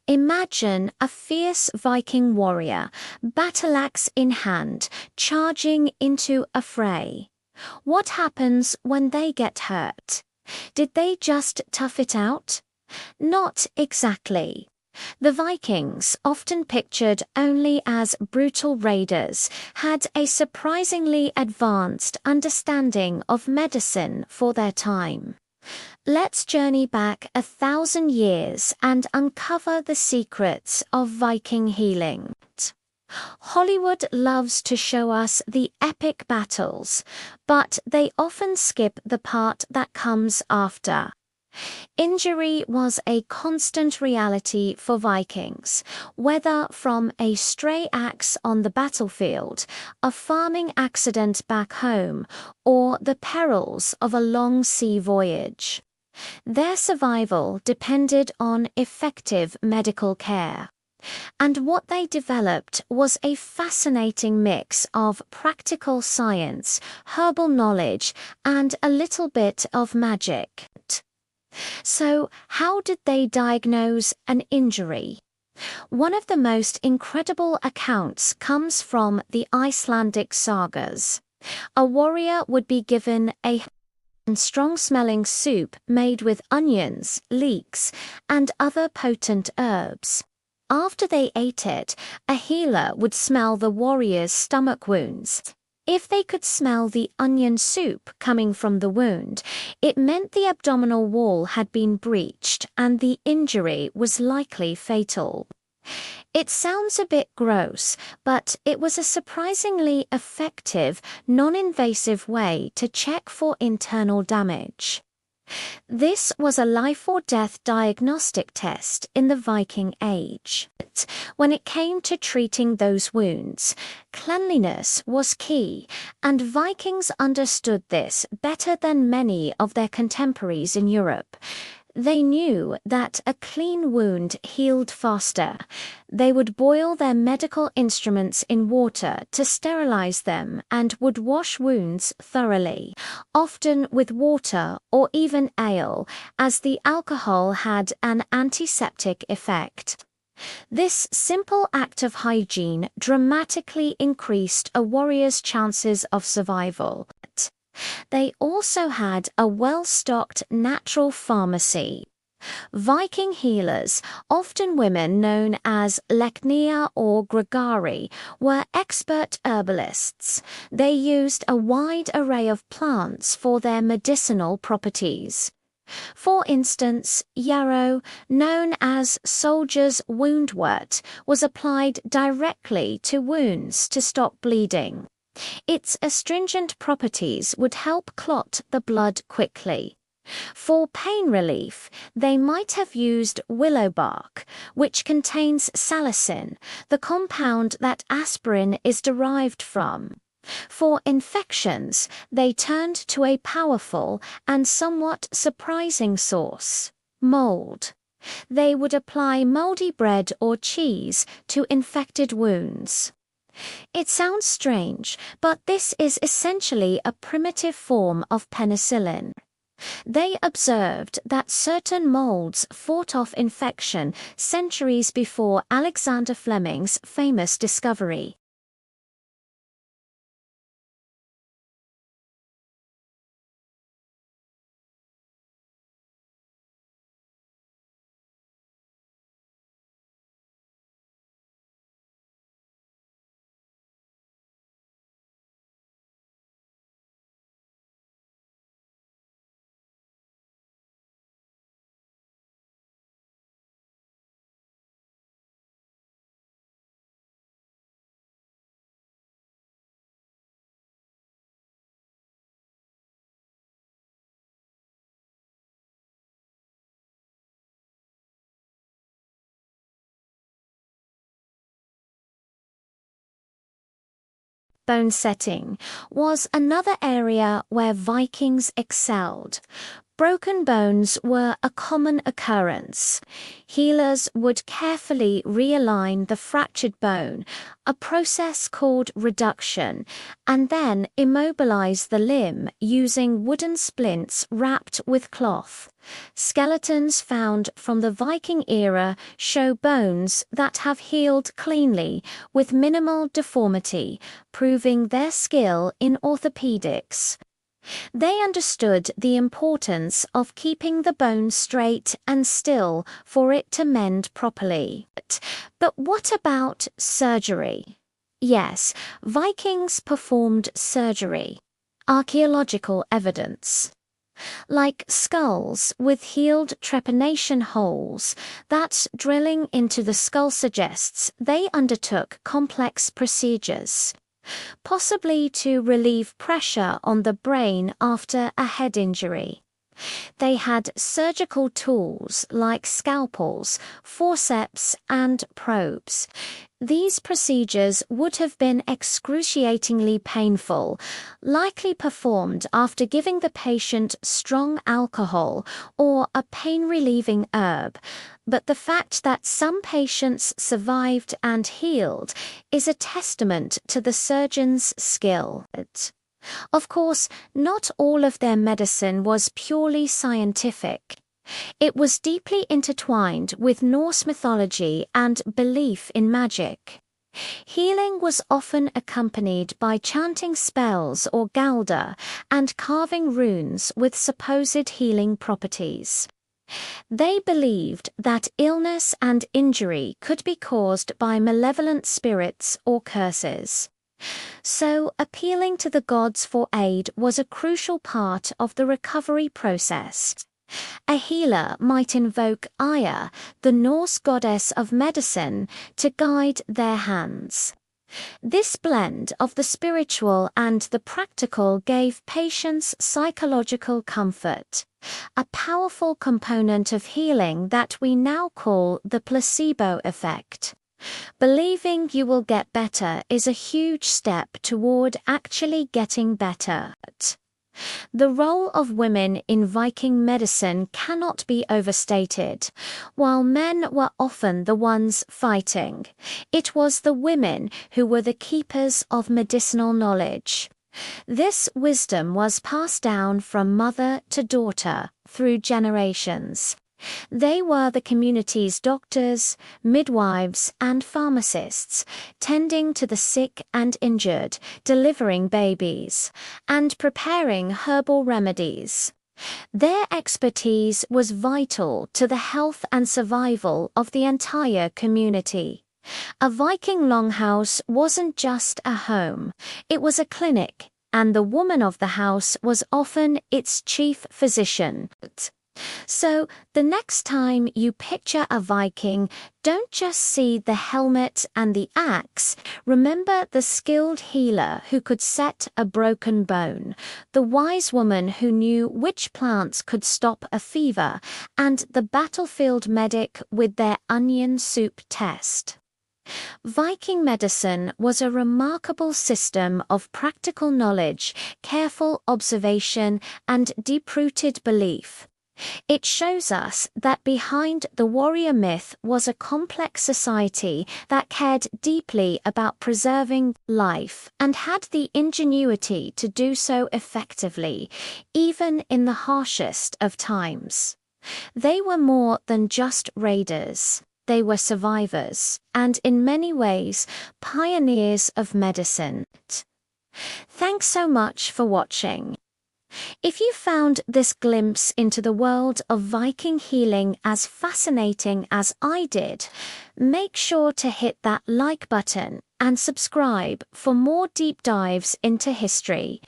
Imagine a fierce Viking warrior, battle-axe in hand, charging into a fray. What happens when they get hurt? Did they just tough it out? Not exactly. The Vikings, often pictured only as brutal raiders, had a surprisingly advanced understanding of medicine for their time. Let's journey back 1,000 years and uncover the secrets of Viking healing. Hollywood loves to show us the epic battles, but they often skip the part that comes after. Injury was a constant reality for Vikings, whether from a stray axe on the battlefield, a farming accident back home, or the perils of a long sea voyage. Their survival depended on effective medical care. And what they developed was a fascinating mix of practical science, herbal knowledge, and a little bit of magic. So, how did they diagnose an injury? One of the most incredible accounts comes from the Icelandic sagas. A warrior would be given a strong-smelling soup made with onions, leeks, and other potent herbs. After they ate it, a healer would smell the warrior's stomach wounds. If they could smell the onion soup coming from the wound, it meant the abdominal wall had been breached and the injury was likely fatal. It sounds a bit gross, but it was a surprisingly effective, non-invasive way to check for internal damage. This was a life-or-death diagnostic test in the Viking Age. When it came to treating those wounds, cleanliness was key, and Vikings understood this better than many of their contemporaries in Europe. They knew that a clean wound healed faster. They would boil their medical instruments in water to sterilize them and would wash wounds thoroughly, often with water or even ale, as the alcohol had an antiseptic effect. This simple act of hygiene dramatically increased a warrior's chances of survival. They also had a well-stocked natural pharmacy. Viking healers, often women known as Leknia or Gregari, were expert herbalists. They used a wide array of plants for their medicinal properties. For instance, yarrow, known as soldier's woundwort, was applied directly to wounds to stop bleeding. Its astringent properties would help clot the blood quickly. For pain relief, they might have used willow bark, which contains salicin, the compound that aspirin is derived from. For infections, they turned to a powerful and somewhat surprising source: mold. They would apply moldy bread or cheese to infected wounds. It sounds strange, but this is essentially a primitive form of penicillin. They observed that certain molds fought off infection centuries before Alexander Fleming's famous discovery. Bone setting was another area where Vikings excelled. Broken bones were a common occurrence. Healers would carefully realign the fractured bone, a process called reduction, and then immobilize the limb using wooden splints wrapped with cloth. Skeletons found from the Viking era show bones that have healed cleanly with minimal deformity, proving their skill in orthopedics. They understood the importance of keeping the bone straight and still for it to mend properly. But what about surgery? Yes, Vikings performed surgery. Archaeological evidence. Like skulls with healed trepanation holes, that drilling into the skull suggests they undertook complex procedures, possibly to relieve pressure on the brain after a head injury. They had surgical tools like scalpels, forceps, and probes. These procedures would have been excruciatingly painful, likely performed after giving the patient strong alcohol or a pain-relieving herb. But the fact that some patients survived and healed is a testament to the surgeon's skill. Of course, not all of their medicine was purely scientific. It was deeply intertwined with Norse mythology and belief in magic. Healing was often accompanied by chanting spells or galder and carving runes with supposed healing properties. They believed that illness and injury could be caused by malevolent spirits or curses. So, appealing to the gods for aid was a crucial part of the recovery process. A healer might invoke Aya, the Norse goddess of medicine, to guide their hands. This blend of the spiritual and the practical gave patients psychological comfort, a powerful component of healing that we now call the placebo effect. Believing you will get better is a huge step toward actually getting better. The role of women in Viking medicine cannot be overstated. While men were often the ones fighting, it was the women who were the keepers of medicinal knowledge. This wisdom was passed down from mother to daughter through generations. They were the community's doctors, midwives, and pharmacists, tending to the sick and injured, delivering babies, and preparing herbal remedies. Their expertise was vital to the health and survival of the entire community. A Viking longhouse wasn't just a home, it was a clinic, and the woman of the house was often its chief physician. So, the next time you picture a Viking, don't just see the helmet and the axe. Remember the skilled healer who could set a broken bone, the wise woman who knew which plants could stop a fever, and the battlefield medic with their onion soup test. Viking medicine was a remarkable system of practical knowledge, careful observation, and deep-rooted belief. It shows us that behind the warrior myth was a complex society that cared deeply about preserving life and had the ingenuity to do so effectively, even in the harshest of times. They were more than just raiders. They were survivors, and in many ways, pioneers of medicine. Thanks so much for watching. If you found this glimpse into the world of Viking healing as fascinating as I did, make sure to hit that like button and subscribe for more deep dives into history.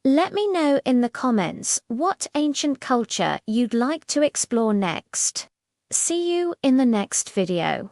Let me know in the comments what ancient culture you'd like to explore next. See you in the next video.